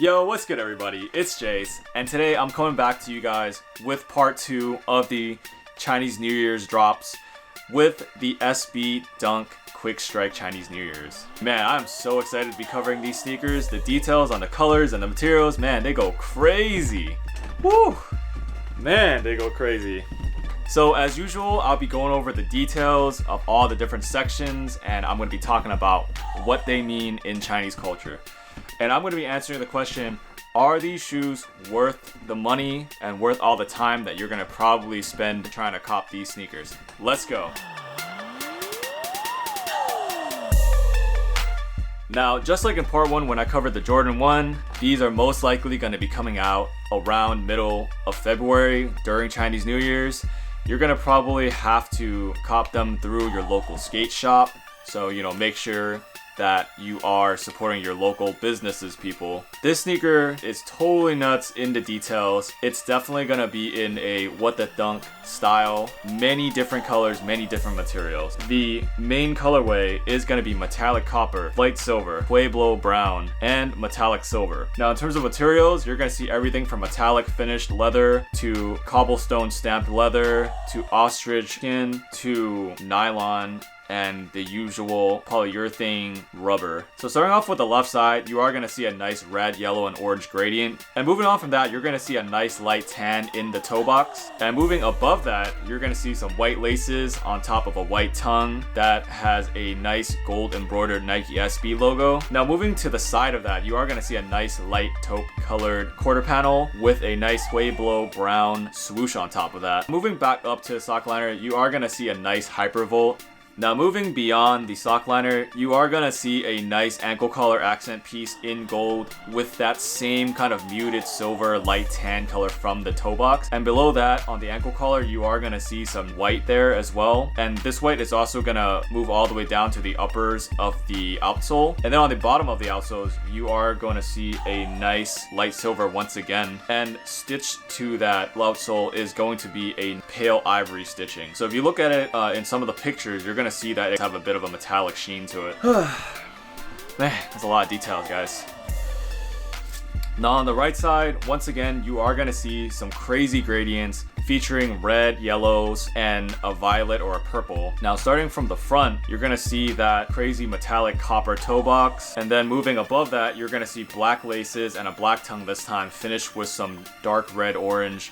Yo, what's good everybody? It's Jayce, and today I'm coming back to you guys with part 2 of the Chinese New Year's drops with the SB Dunk Quick Strike Chinese New Year's. Man, I'm so excited to be covering these sneakers. The details on the colors and the materials, man, they go crazy. Woo! Man, they go crazy. So as usual, I'll be going over the details of all the different sections, and I'm going to be talking about what they mean in Chinese culture. And I'm going to be answering the question, are these shoes worth the money and worth all the time that you're going to probably spend trying to cop these sneakers? Let's go. Now, just like in part 1 when I covered the Jordan 1, these are most likely going to be coming out around middle of February during Chinese New Year's. You're going to probably have to cop them through your local skate shop. So, make sure that you are supporting your local businesses, people. This sneaker is totally nuts in the details. It's definitely gonna be in a what the dunk style. Many different colors, many different materials. The main colorway is gonna be metallic copper, light silver, pueblo brown, and metallic silver. Now in terms of materials, you're gonna see everything from metallic finished leather to cobblestone stamped leather to ostrich skin to nylon and the usual polyurethane rubber. So starting off with the left side, you are going to see a nice red, yellow, and orange gradient. And moving on from that, you're going to see a nice light tan in the toe box. And moving above that, you're going to see some white laces on top of a white tongue that has a nice gold embroidered Nike SB logo. Now moving to the side of that, you are going to see a nice light taupe colored quarter panel with a nice pueblo brown swoosh on top of that. Moving back up to the sock liner, you are going to see a nice hypervolt. Now moving beyond the sock liner, you are gonna see a nice ankle collar accent piece in gold with that same kind of muted silver light tan color from the toe box. And below that, on the ankle collar, you are gonna see some white there as well. And this white is also gonna move all the way down to the uppers of the outsole. And then on the bottom of the outsoles, you are gonna see a nice light silver once again. And stitched to that outsole is going to be a pale ivory stitching. So if you look at it in some of the pictures, you're gonna see that it have a bit of a metallic sheen to it. Man, that's a lot of details, guys. Now on the right side, once again, you are gonna see some crazy gradients featuring red, yellows, and a violet or a purple. Now starting from the front, you're gonna see that crazy metallic copper toe box, and then moving above that, you're gonna see black laces and a black tongue this time, finished with some dark red orange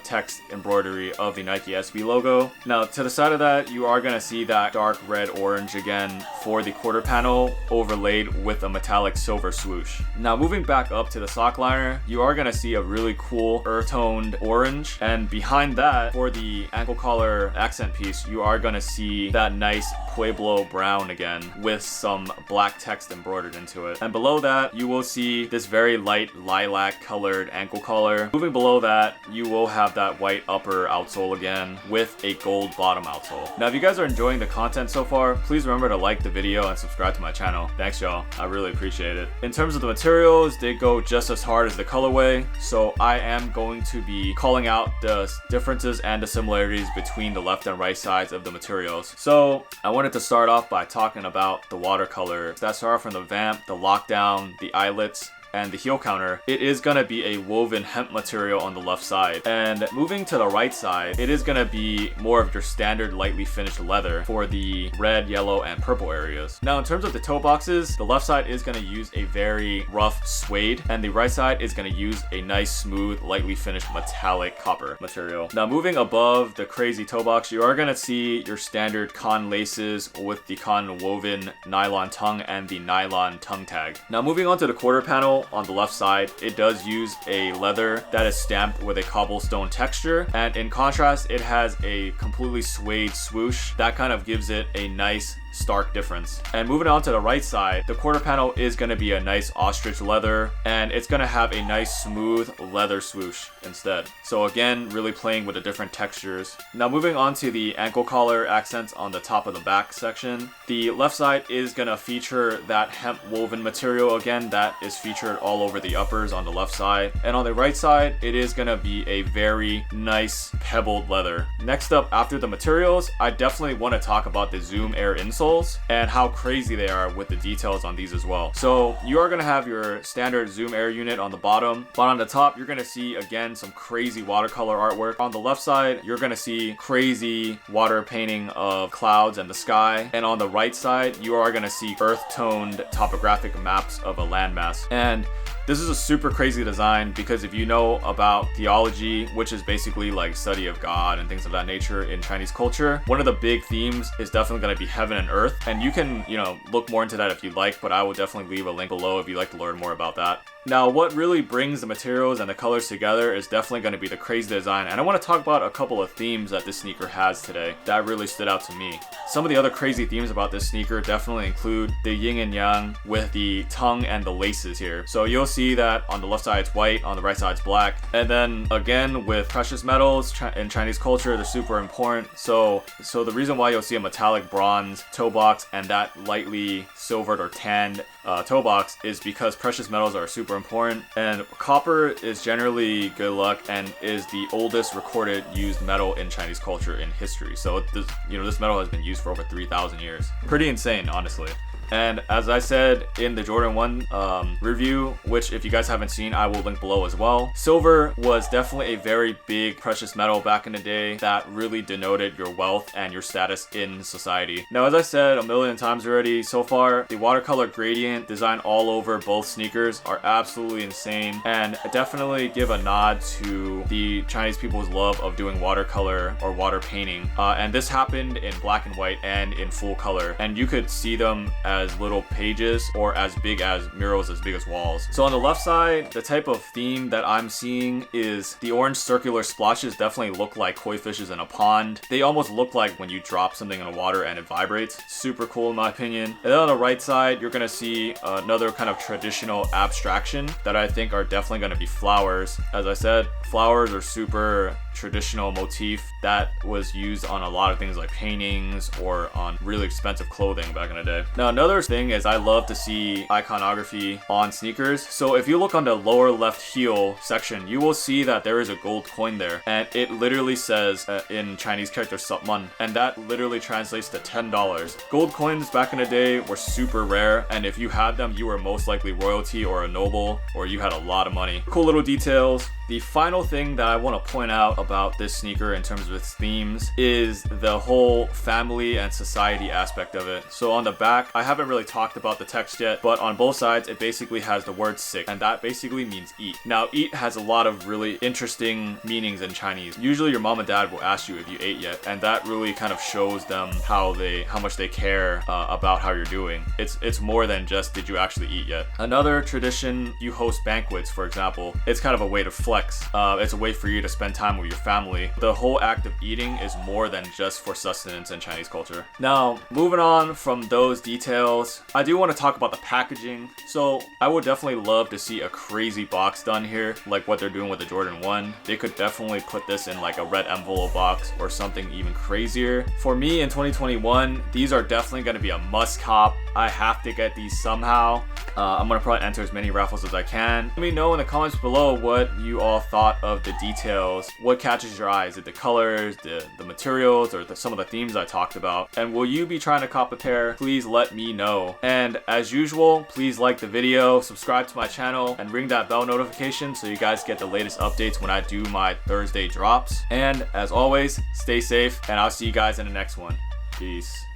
text embroidery of the Nike SB logo. Now to the side of that, you are gonna see that dark red orange again for the quarter panel overlaid with a metallic silver swoosh. Now moving back up to the sock liner, you are gonna see a really cool earth toned orange, and behind that for the ankle collar accent piece, you are gonna see that nice pueblo brown again with some black text embroidered into it. And below that, you will see this very light lilac colored ankle collar. Moving below that, you will have that white upper outsole again with a gold bottom outsole. Now if you guys are enjoying the content so far, please remember to like the video and subscribe to my channel. Thanks y'all, I really appreciate it. In terms of the materials, they go just as hard as the colorway, so I am going to be calling out the differences and the similarities between the left and right sides of the materials. So I wanted to start off by talking about the watercolor. That start off from the vamp, the lockdown, the eyelets, and the heel counter. It is gonna be a woven hemp material on the left side. And moving to the right side, it is gonna be more of your standard lightly finished leather for the red, yellow, and purple areas. Now in terms of the toe boxes, the left side is gonna use a very rough suede, and the right side is gonna use a nice smooth lightly finished metallic copper material. Now moving above the crazy toe box, you are gonna see your standard con laces with the con woven nylon tongue and the nylon tongue tag. Now moving on to the quarter panel, on the left side, it does use a leather that is stamped with a cobblestone texture, and in contrast, it has a completely suede swoosh that kind of gives it a nice stark difference. And moving on to the right side, the quarter panel is going to be a nice ostrich leather, and it's going to have a nice smooth leather swoosh instead. So again, really playing with the different textures. Now moving on to the ankle collar accents on the top of the back section, the left side is going to feature that hemp woven material again that is featured all over the uppers on the left side, and on the right side it is going to be a very nice pebbled leather. Next up, after the materials, I definitely want to talk about the Zoom Air Insole. insoles and how crazy they are with the details on these as well. So you are going to have your standard Zoom Air unit on the bottom, but on the top you're going to see again some crazy watercolor artwork. On the left side you're going to see crazy water painting of clouds and the sky, and on the right side you are going to see earth-toned topographic maps of a landmass. And this is a super crazy design because if you know about theology, which is basically like study of God and things of that nature in Chinese culture, one of the big themes is definitely going to be heaven and earth. And you can, look more into that if you like, but I will definitely leave a link below if you'd like to learn more about that. Now, what really brings the materials and the colors together is definitely going to be the crazy design. And I want to talk about a couple of themes that this sneaker has today that really stood out to me. Some of the other crazy themes about this sneaker definitely include the yin and yang with the tongue and the laces here. So you'll see that on the left side it's white, on the right side it's black. And then again with precious metals in Chinese culture, they're super important. So the reason why you'll see a metallic bronze toe box and that lightly silvered or tanned toe box is because precious metals are super important, and copper is generally good luck and is the oldest recorded used metal in Chinese culture in history. So this metal has been used for over 3,000 years. Pretty insane, honestly. And as I said in the Jordan 1 review, which if you guys haven't seen, I will link below as well, silver was definitely a very big precious metal back in the day that really denoted your wealth and your status in society. Now, as I said a million times already, so far, the watercolor gradient design all over both sneakers are absolutely insane, and definitely give a nod to the Chinese people's love of doing watercolor or water painting. And this happened in black and white and in full color, and you could see them as little pages or as big as murals as big as walls. So on the left side, the type of theme that I'm seeing is the orange circular splotches definitely look like koi fishes in a pond. They almost look like when you drop something in the water and it vibrates. Super cool in my opinion. And then on the right side, you're gonna see another kind of traditional abstraction that I think are definitely gonna be flowers. As I said, flowers are super traditional motif that was used on a lot of things like paintings or on really expensive clothing back in the day. Now, another thing is I love to see iconography on sneakers. So if you look on the lower left heel section, you will see that there is a gold coin there, and it literally says in Chinese character "Sapman," and that literally translates to $10. Gold coins back in the day were super rare, and if you had them, you were most likely royalty or a noble, or you had a lot of money. Cool little details. The final thing that I want to point out about this sneaker in terms of its themes is the whole family and society aspect of it. So on the back, I haven't really talked about the text yet, but on both sides, it basically has the word "sik," and that basically means eat. Now, eat has a lot of really interesting meanings in Chinese. Usually your mom and dad will ask you if you ate yet, and that really kind of shows them how much they care about how you're doing. It's more than just did you actually eat yet. Another tradition, you host banquets, for example. It's kind of a way to flex. It's a way for you to spend time with your family. The whole act of eating is more than just for sustenance in Chinese culture. Now, moving on from those details, I do want to talk about the packaging. So I would definitely love to see a crazy box done here, like what they're doing with the Jordan 1. They could definitely put this in like a red envelope box or something even crazier. For me in 2021, these are definitely going to be a must cop. I have to get these somehow. I'm going to probably enter as many raffles as I can. Let me know in the comments below what you all thought of the details. What catches your eye? Is it the colors, the materials, or some of the themes I talked about? And will you be trying to cop a pair? Please let me know. And as usual, please like the video, subscribe to my channel, and ring that bell notification so you guys get the latest updates when I do my Thursday drops. And as always, stay safe, and I'll see you guys in the next one. Peace.